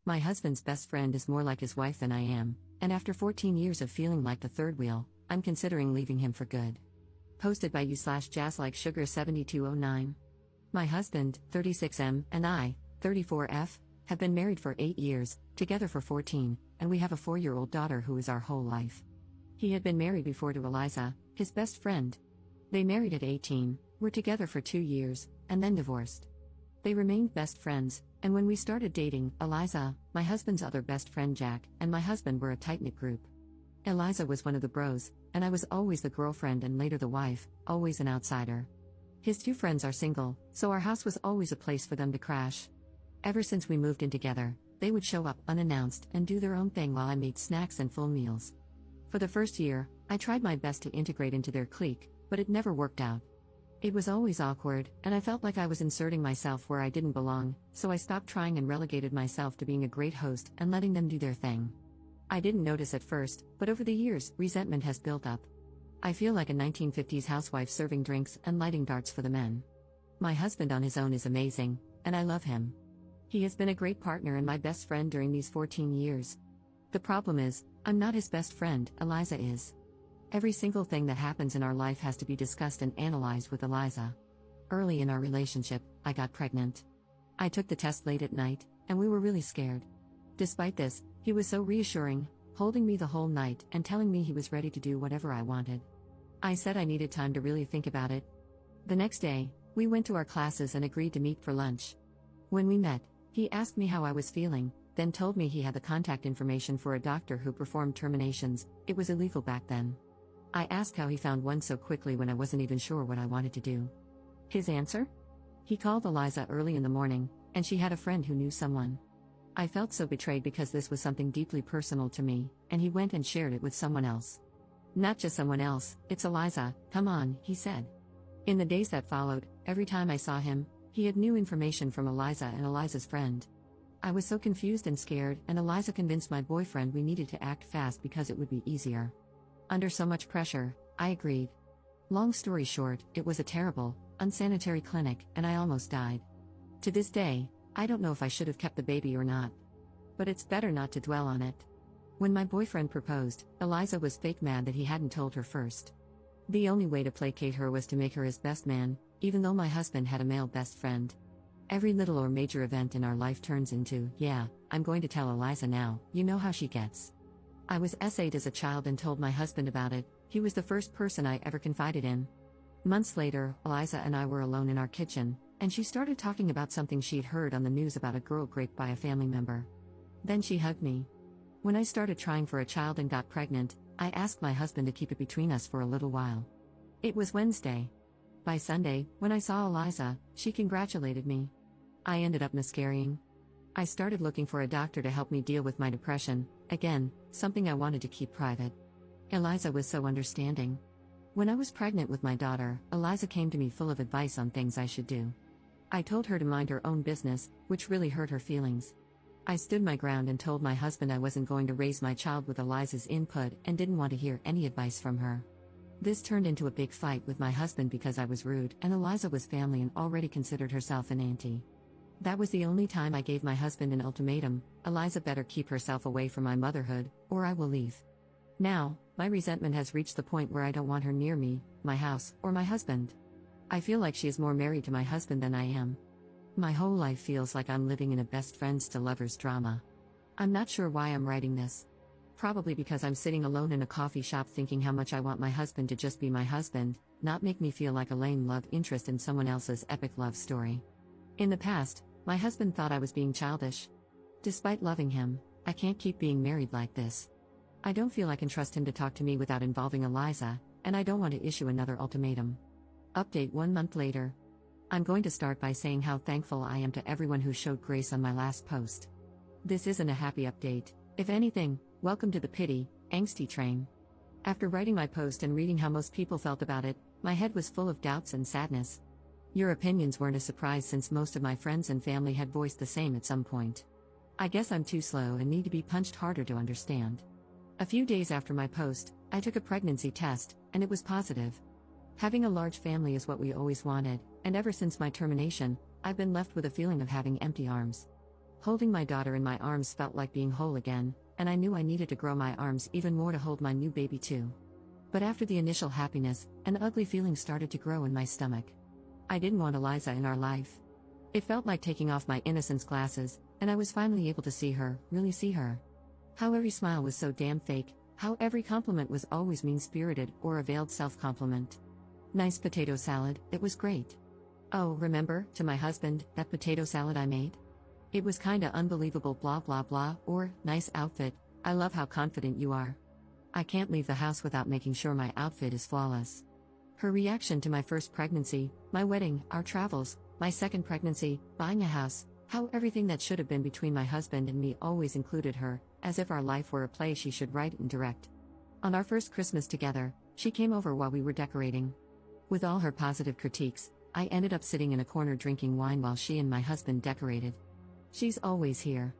My husband's best friend is more like his wife than I am, and after 14 years of feeling like the third wheel, I'm considering leaving him for good. Posted by you/jazzlikesugar7209. My husband, 36M, and I, 34F, have been married for 8 years, together for 14, and we have a 4-year-old daughter who is our whole life. He had been married before to Eliza, his best friend. They married at 18, were together for 2 years, and then divorced. They remained best friends, and when we started dating, Eliza, my husband's other best friend Jack, and my husband were a tight-knit group. Eliza was one of the bros, and I was always the girlfriend and later the wife, always an outsider. His 2 friends are single, so our house was always a place for them to crash. Ever since we moved in together, they would show up unannounced and do their own thing while I made snacks and full meals. For the first year, I tried my best to integrate into their clique, but it never worked out. It was always awkward, and I felt like I was inserting myself where I didn't belong, so I stopped trying and relegated myself to being a great host and letting them do their thing. I didn't notice at first, but over the years, resentment has built up. I feel like a 1950s housewife serving drinks and lighting darts for the men. My husband on his own is amazing, and I love him. He has been a great partner and my best friend during these 14 years. The problem is, I'm not his best friend, Eliza is. Every single thing that happens in our life has to be discussed and analyzed with Eliza. Early in our relationship, I got pregnant. I took the test late at night, and we were really scared. Despite this, he was so reassuring, holding me the whole night and telling me he was ready to do whatever I wanted. I said I needed time to really think about it. The next day, we went to our classes and agreed to meet for lunch. When we met, he asked me how I was feeling, then told me he had the contact information for a doctor who performed terminations. It was illegal back then. I asked how he found one so quickly when I wasn't even sure what I wanted to do. His answer? He called Eliza early in the morning, and she had a friend who knew someone. I felt so betrayed because this was something deeply personal to me, and he went and shared it with someone else. Not just someone else, it's Eliza, come on, he said. In the days that followed, every time I saw him, he had new information from Eliza and Eliza's friend. I was so confused and scared, and Eliza convinced my boyfriend we needed to act fast because it would be easier. Under so much pressure, I agreed. Long story short, it was a terrible, unsanitary clinic, and I almost died. To this day, I don't know if I should have kept the baby or not. But it's better not to dwell on it. When my boyfriend proposed, Eliza was fake mad that he hadn't told her first. The only way to placate her was to make her his best man, even though my husband had a male best friend. Every little or major event in our life turns into, yeah, I'm going to tell Eliza now, you know how she gets. I was S8 as a child and told my husband about it. He was the first person I ever confided in. Months later, Eliza and I were alone in our kitchen, and she started talking about something she'd heard on the news about a girl raped by a family member. Then she hugged me. When I started trying for a child and got pregnant, I asked my husband to keep it between us for a little while. It was Wednesday. By Sunday, when I saw Eliza, she congratulated me. I ended up miscarrying. I started looking for a doctor to help me deal with my depression, again, something I wanted to keep private. Eliza was so understanding. When I was pregnant with my daughter, Eliza came to me full of advice on things I should do. I told her to mind her own business, which really hurt her feelings. I stood my ground and told my husband I wasn't going to raise my child with Eliza's input and didn't want to hear any advice from her. This turned into a big fight with my husband because I was rude and Eliza was family and already considered herself an auntie. That was the only time I gave my husband an ultimatum: Eliza better keep herself away from my motherhood, or I will leave. Now, my resentment has reached the point where I don't want her near me, my house, or my husband. I feel like she is more married to my husband than I am. My whole life feels like I'm living in a best friends to lovers drama. I'm not sure why I'm writing this. Probably because I'm sitting alone in a coffee shop thinking how much I want my husband to just be my husband, not make me feel like a lame love interest in someone else's epic love story. In the past, my husband thought I was being childish. Despite loving him, I can't keep being married like this. I don't feel I can trust him to talk to me without involving Eliza, and I don't want to issue another ultimatum. Update 1 month later. I'm going to start by saying how thankful I am to everyone who showed grace on my last post. This isn't a happy update. If anything, welcome to the pity, angsty train. After writing my post and reading how most people felt about it, my head was full of doubts and sadness. Your opinions weren't a surprise since most of my friends and family had voiced the same at some point. I guess I'm too slow and need to be punched harder to understand. A few days after my post, I took a pregnancy test, and it was positive. Having a large family is what we always wanted, and ever since my termination, I've been left with a feeling of having empty arms. Holding my daughter in my arms felt like being whole again, and I knew I needed to grow my arms even more to hold my new baby too. But after the initial happiness, an ugly feeling started to grow in my stomach. I didn't want Eliza in our life. It felt like taking off my innocence glasses, and I was finally able to see her, really see her. How every smile was so damn fake, how every compliment was always mean-spirited or a veiled self-compliment. Nice potato salad, it was great. Oh, remember, to my husband, that potato salad I made? It was kinda unbelievable blah blah blah, or, nice outfit, I love how confident you are. I can't leave the house without making sure my outfit is flawless. Her reaction to my first pregnancy, my wedding, our travels, my second pregnancy, buying a house, how everything that should have been between my husband and me always included her, as if our life were a play she should write and direct. On our first Christmas together, she came over while we were decorating. With all her positive critiques, I ended up sitting in a corner drinking wine while she and my husband decorated. She's always here.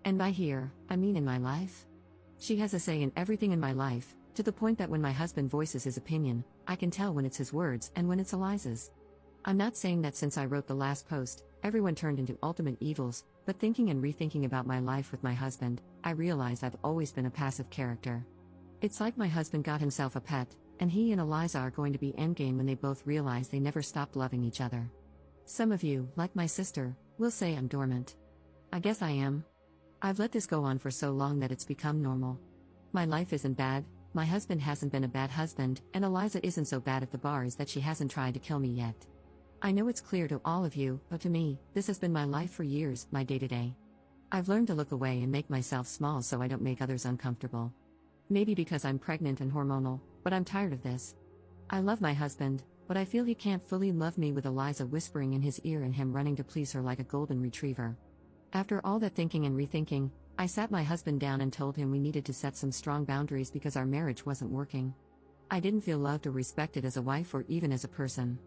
And by here, I mean in my life. She has a say in everything in my life, to the point that when my husband voices his opinion, I can tell when it's his words and when it's Eliza's. I'm not saying that since I wrote the last post, everyone turned into ultimate evils, but thinking and rethinking about my life with my husband, I realized I've always been a passive character. It's like my husband got himself a pet, and he and Eliza are going to be endgame when they both realize they never stopped loving each other. Some of you, like my sister, will say I'm dormant. I guess I am. I've let this go on for so long that it's become normal. My life isn't bad, my husband hasn't been a bad husband, and Eliza isn't so bad at the bars that she hasn't tried to kill me yet. I know it's clear to all of you, but to me, this has been my life for years, my day-to-day. I've learned to look away and make myself small so I don't make others uncomfortable. Maybe because I'm pregnant and hormonal, but I'm tired of this. I love my husband, but I feel he can't fully love me with Eliza whispering in his ear and him running to please her like a golden retriever. After all that thinking and rethinking, I sat my husband down and told him we needed to set some strong boundaries because our marriage wasn't working. I didn't feel loved or respected as a wife or even as a person.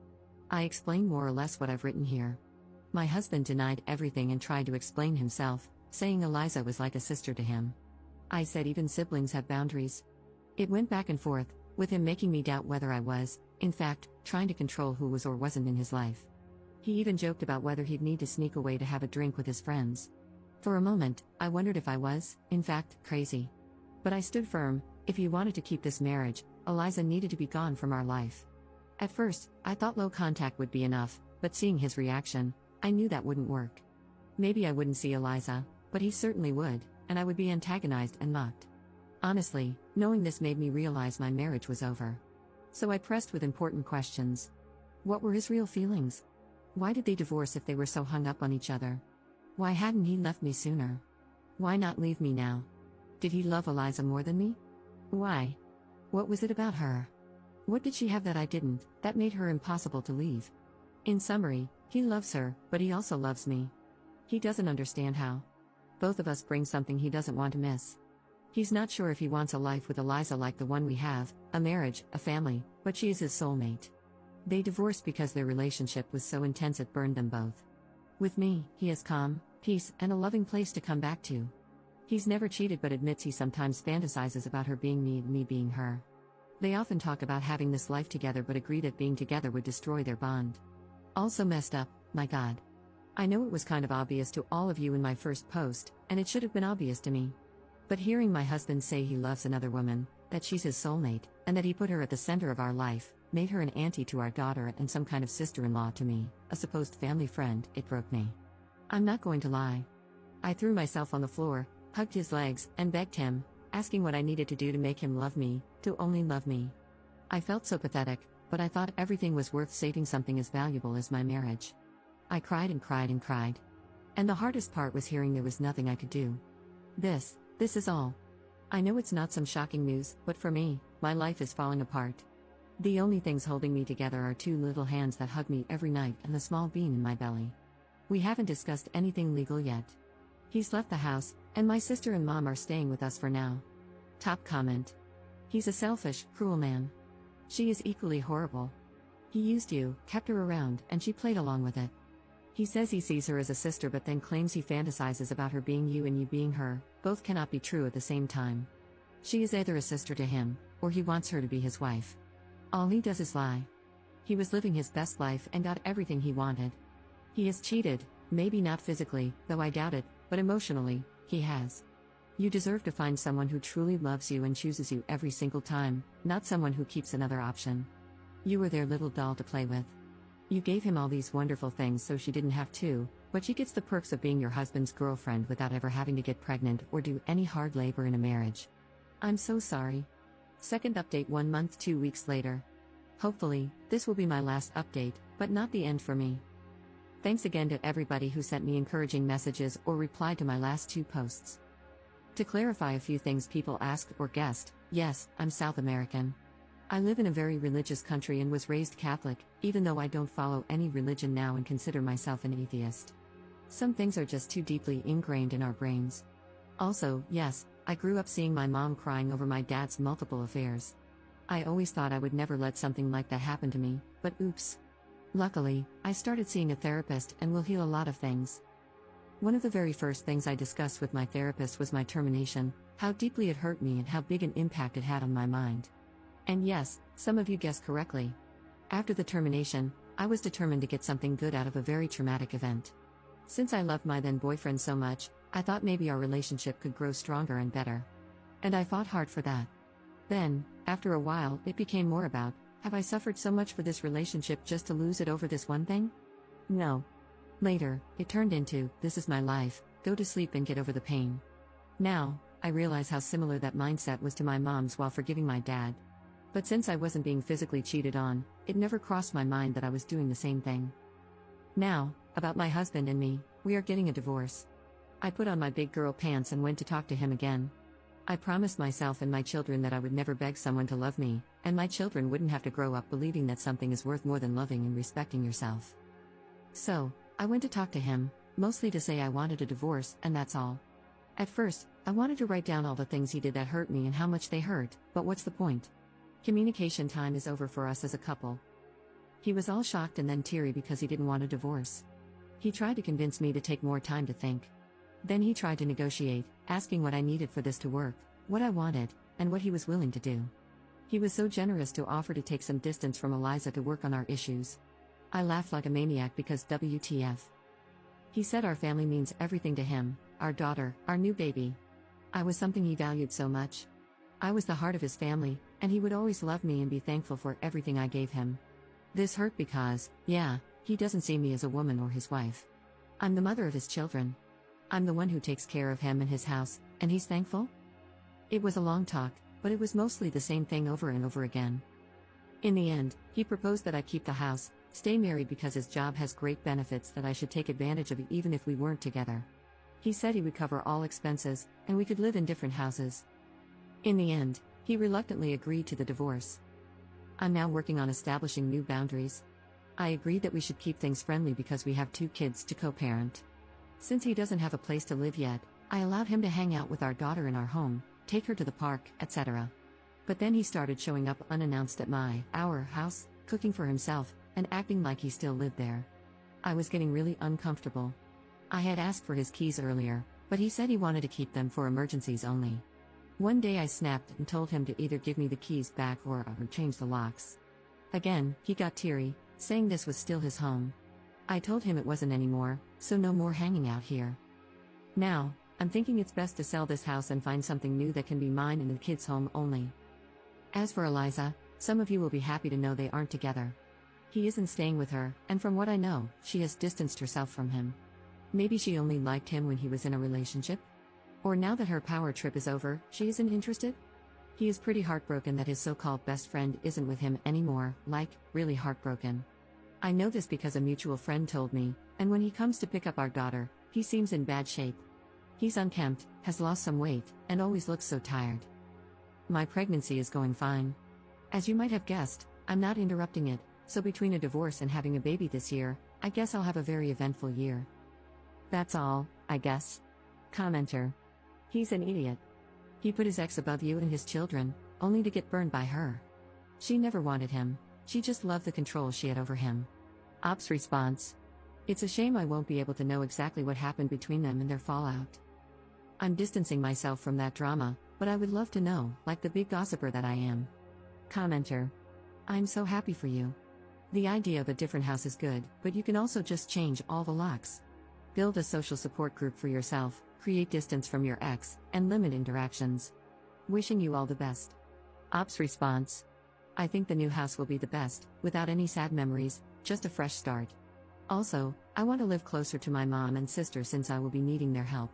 I explained more or less what I've written here. My husband denied everything and tried to explain himself, saying Eliza was like a sister to him. I said even siblings have boundaries. It went back and forth, with him making me doubt whether I was, in fact, trying to control who was or wasn't in his life. He even joked about whether he'd need to sneak away to have a drink with his friends. For a moment, I wondered if I was, in fact, crazy. But I stood firm. If he wanted to keep this marriage, Eliza needed to be gone from our life. At first, I thought low contact would be enough, but seeing his reaction, I knew that wouldn't work. Maybe I wouldn't see Eliza, but he certainly would, and I would be antagonized and mocked. Honestly, knowing this made me realize my marriage was over. So I pressed with important questions. What were his real feelings? Why did they divorce if they were so hung up on each other? Why hadn't he left me sooner? Why not leave me now? Did he love Eliza more than me? Why? What was it about her? What did she have that I didn't, that made her impossible to leave? In summary, he loves her, but he also loves me. He doesn't understand how. Both of us bring something he doesn't want to miss. He's not sure if he wants a life with Eliza like the one we have, a marriage, a family, but she is his soulmate. They divorced because their relationship was so intense it burned them both. With me, he has calm, peace, and a loving place to come back to. He's never cheated but admits he sometimes fantasizes about her being me and me being her. They often talk about having this life together but agree that being together would destroy their bond. Also messed up, my God. I know it was kind of obvious to all of you in my first post, and it should have been obvious to me. But hearing my husband say he loves another woman, that she's his soulmate, and that he put her at the center of our life, made her an auntie to our daughter and some kind of sister-in-law to me, a supposed family friend, it broke me. I'm not going to lie. I threw myself on the floor, hugged his legs, and begged him, asking what I needed to do to make him love me, to only love me. I felt so pathetic, but I thought everything was worth saving something as valuable as my marriage. I cried and cried and cried. And the hardest part was hearing there was nothing I could do. This is all. I know it's not some shocking news, but for me, my life is falling apart. The only things holding me together are two little hands that hug me every night and the small bean in my belly. We haven't discussed anything legal yet. He's left the house, and my sister and mom are staying with us for now. Top comment. He's a selfish, cruel man. She is equally horrible. He used you, kept her around, and she played along with it. He says he sees her as a sister but then claims he fantasizes about her being you and you being her. Both cannot be true at the same time. She is either a sister to him, or he wants her to be his wife. All he does is lie. He was living his best life and got everything he wanted. He has cheated, maybe not physically, though I doubt it, but emotionally, he has. You deserve to find someone who truly loves you and chooses you every single time, not someone who keeps another option. You were their little doll to play with. You gave him all these wonderful things so she didn't have to, but she gets the perks of being your husband's girlfriend without ever having to get pregnant or do any hard labor in a marriage. I'm so sorry. Second update 1 month 2 weeks later. Hopefully, this will be my last update, but not the end for me. Thanks again to everybody who sent me encouraging messages or replied to my last 2 posts. To clarify a few things people asked or guessed, yes, I'm South American. I live in a very religious country and was raised Catholic, even though I don't follow any religion now and consider myself an atheist. Some things are just too deeply ingrained in our brains. Also, yes, I grew up seeing my mom crying over my dad's multiple affairs. I always thought I would never let something like that happen to me, but oops. Luckily, I started seeing a therapist and will heal a lot of things. One of the very first things I discussed with my therapist was my termination, how deeply it hurt me and how big an impact it had on my mind. And yes, some of you guessed correctly. After the termination, I was determined to get something good out of a very traumatic event. Since I loved my then boyfriend so much, I thought maybe our relationship could grow stronger and better. And I fought hard for that. Then, after a while, it became more about, have I suffered so much for this relationship just to lose it over this one thing? No. Later, it turned into, this is my life, go to sleep and get over the pain. Now, I realize how similar that mindset was to my mom's while forgiving my dad. But since I wasn't being physically cheated on, it never crossed my mind that I was doing the same thing. Now, about my husband and me, we are getting a divorce. I put on my big girl pants and went to talk to him again. I promised myself and my children that I would never beg someone to love me, and my children wouldn't have to grow up believing that something is worth more than loving and respecting yourself. So, I went to talk to him, mostly to say I wanted a divorce, and that's all. At first, I wanted to write down all the things he did that hurt me and how much they hurt, but what's the point? Communication time is over for us as a couple. He was all shocked and then teary because he didn't want a divorce. He tried to convince me to take more time to think. Then he tried to negotiate, asking what I needed for this to work, what I wanted, and what he was willing to do. He was so generous to offer to take some distance from Eliza to work on our issues. I laughed like a maniac because WTF. He said our family means everything to him, our daughter, our new baby. I was something he valued so much. I was the heart of his family, and he would always love me and be thankful for everything I gave him. This hurt because, yeah, he doesn't see me as a woman or his wife. I'm the mother of his children. I'm the one who takes care of him and his house, and he's thankful? It was a long talk, but it was mostly the same thing over and over again. In the end, he proposed that I keep the house, stay married because his job has great benefits that I should take advantage of even if we weren't together. He said he would cover all expenses, and we could live in different houses. In the end, he reluctantly agreed to the divorce. I'm now working on establishing new boundaries. I agreed that we should keep things friendly because we have 2 kids to co-parent. Since he doesn't have a place to live yet, I allowed him to hang out with our daughter in our home, take her to the park, etc. But then he started showing up unannounced at our house, cooking for himself, and acting like he still lived there. I was getting really uncomfortable. I had asked for his keys earlier, but he said he wanted to keep them for emergencies only. One day I snapped and told him to either give me the keys back or change the locks. Again, he got teary, saying this was still his home. I told him it wasn't anymore, so no more hanging out here. Now, I'm thinking it's best to sell this house and find something new that can be mine and the kids' home only. As for Eliza, some of you will be happy to know they aren't together. He isn't staying with her, and from what I know, she has distanced herself from him. Maybe she only liked him when he was in a relationship? Or now that her power trip is over, she isn't interested? He is pretty heartbroken that his so-called best friend isn't with him anymore, really heartbroken. I know this because a mutual friend told me, and when he comes to pick up our daughter, he seems in bad shape. He's unkempt, has lost some weight, and always looks so tired. My pregnancy is going fine. As you might have guessed, I'm not interrupting it, so between a divorce and having a baby this year, I guess I'll have a very eventful year. That's all, I guess. Commenter. He's an idiot. He put his ex above you and his children, only to get burned by her. She never wanted him, she just loved the control she had over him. Ops response. It's a shame I won't be able to know exactly what happened between them and their fallout. I'm distancing myself from that drama, but I would love to know, like the big gossiper that I am. Commenter. I'm so happy for you. The idea of a different house is good, but you can also just change all the locks. Build a social support group for yourself, create distance from your ex, and limit interactions. Wishing you all the best. Ops response. I think the new house will be the best, without any sad memories, just a fresh start. Also, I want to live closer to my mom and sister since I will be needing their help.